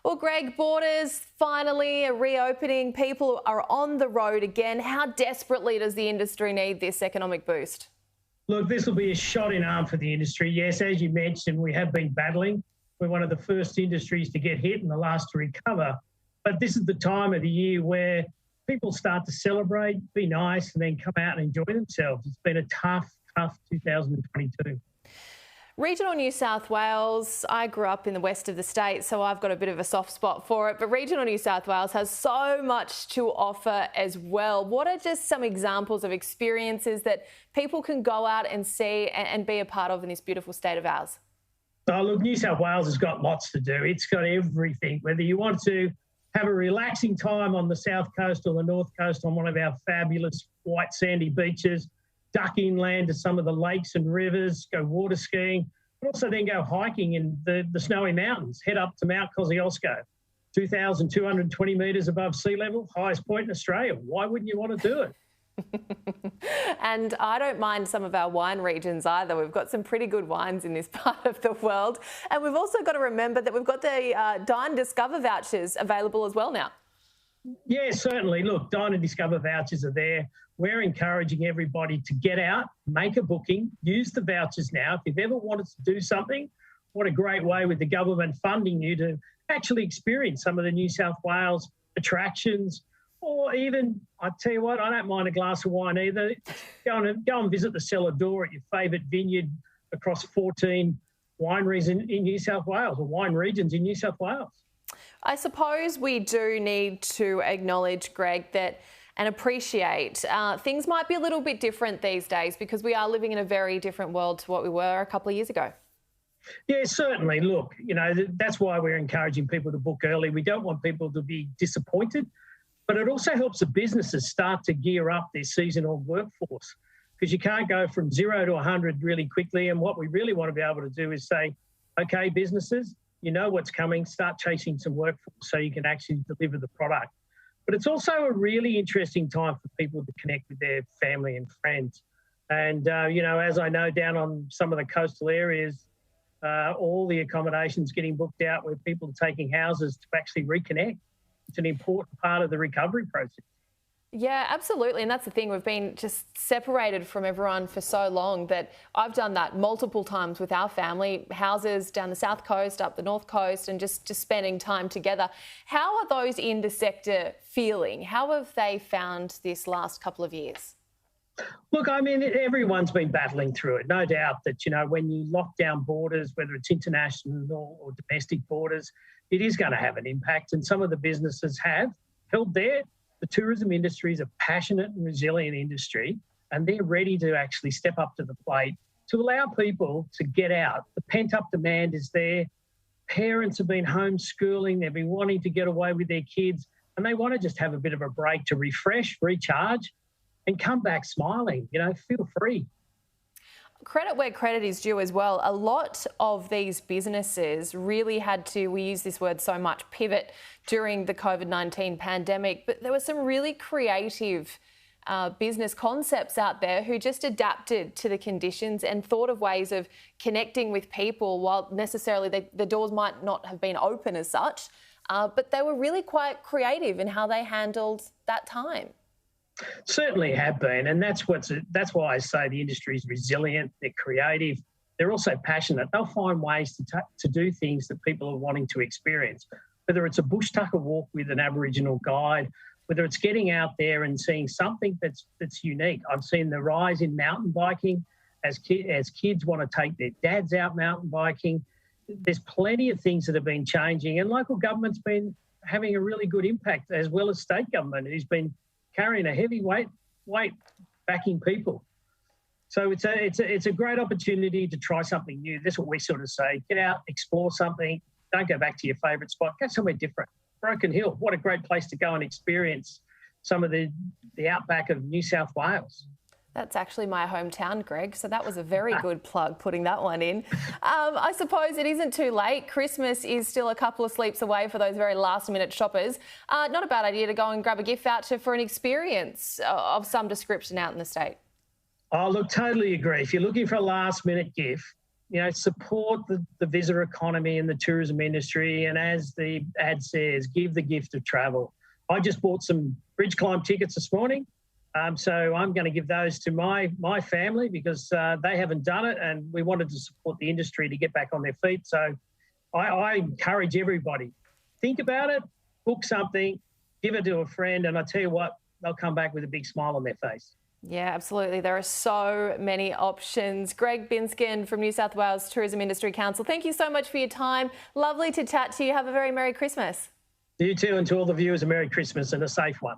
Well, Greg, borders finally are reopening. People are on the road again. How desperately does the industry need this economic boost? Look, this will be a shot in arm for the industry. Yes, as you mentioned, we have been battling. We're one of the first industries to get hit and the last to recover. But this is the time of the year where people start to celebrate, be nice, and then come out and enjoy themselves. It's been a tough 2022. Regional New South Wales, I grew up in the west of the state, so I've got a bit of a soft spot for it. But regional New South Wales has so much to offer as well. What are just some examples of experiences that people can go out and see and be a part of in this beautiful state of ours? Oh, look, New South Wales has got lots to do. It's got everything. Whether you want to have a relaxing time on the south coast or the north coast on one of our fabulous white sandy beaches, duck inland to some of the lakes and rivers, go water skiing, but also then go hiking in the snowy mountains, head up to Mount Kosciuszko, 2,220 metres above sea level, highest point in Australia. Why wouldn't you want to do it? And I don't mind some of our wine regions either. We've got some pretty good wines in this part of the world. And we've also got to remember that we've got the Dine Discover vouchers available as well now. Yeah, certainly. Look, Dine and Discover vouchers are there. We're encouraging everybody to get out, make a booking, use the vouchers now. If you've ever wanted to do something, what a great way with the government funding you to actually experience some of the New South Wales attractions. Or even, I tell you what, I don't mind a glass of wine either. Go and visit the cellar door at your favourite vineyard across 14 wineries in New South Wales, or wine regions in New South Wales. I suppose we do need to acknowledge, Greg, that and appreciate things might be a little bit different these days because we are living in a very different world to what we were a couple of years ago. Yeah, certainly. Look, that's why we're encouraging people to book early. We don't want people to be disappointed, but it also helps the businesses start to gear up their seasonal workforce because you can't go from 0 to 100 really quickly. And what we really want to be able to do is say, okay, businesses, you know what's coming, start chasing some workforce so you can actually deliver the product. But it's also a really interesting time for people to connect with their family and friends. And, as I know down on some of the coastal areas, all the accommodations getting booked out where people are taking houses to actually reconnect. It's an important part of the recovery process. Yeah, absolutely. And that's the thing. We've been just separated from everyone for so long that I've done that multiple times with our family, houses down the south coast, up the north coast, and just spending time together. How are those in the sector feeling? How have they found this last couple of years? Look, I mean, everyone's been battling through it. No doubt that, when you lock down borders, whether it's international or domestic borders, it is going to have an impact. And some of the businesses have held there. The tourism industry is a passionate and resilient industry, and they're ready to actually step up to the plate to allow people to get out. The pent-up demand is there. Parents have been homeschooling. They've been wanting to get away with their kids, and they want to just have a bit of a break to refresh, recharge, and come back smiling. Feel free. Credit where credit is due as well. A lot of these businesses really had to, we use this word so much, pivot during the COVID-19 pandemic, but there were some really creative business concepts out there who just adapted to the conditions and thought of ways of connecting with people while necessarily the doors might not have been open as such, but they were really quite creative in how they handled that time. Certainly have been, and that's why I say the industry is resilient. They're creative. They're also passionate. They'll find ways to do things that people are wanting to experience, whether it's a bush tucker walk with an Aboriginal guide, whether it's getting out there and seeing something that's unique. I've seen the rise in mountain biking as kids want to take their dads out mountain biking. There's plenty of things that have been changing, and local government's been having a really good impact, as well as state government. It's been carrying a heavy weight backing people. So it's a great opportunity to try something new. That's what we sort of say. Get out, explore something. Don't go back to your favourite spot. Go somewhere different. Broken Hill, what a great place to go and experience some of the outback of New South Wales. That's actually my hometown, Greg, so that was a very good plug, putting that one in. I suppose it isn't too late. Christmas is still a couple of sleeps away for those very last-minute shoppers. Not a bad idea to go and grab a gift voucher for an experience of some description out in the state. Oh, look, totally agree. If you're looking for a last-minute gift, support the visitor economy and the tourism industry. And as the ad says, give the gift of travel. I just bought some bridge climb tickets this morning. So I'm going to give those to my family because they haven't done it, and we wanted to support the industry to get back on their feet. So I encourage everybody, think about it, book something, give it to a friend, and I tell you what, they'll come back with a big smile on their face. Yeah, absolutely. There are so many options. Greg Binskin from New South Wales Tourism Industry Council, thank you so much for your time. Lovely to chat to you. Have a very Merry Christmas. You too, and to all the viewers, a Merry Christmas and a safe one.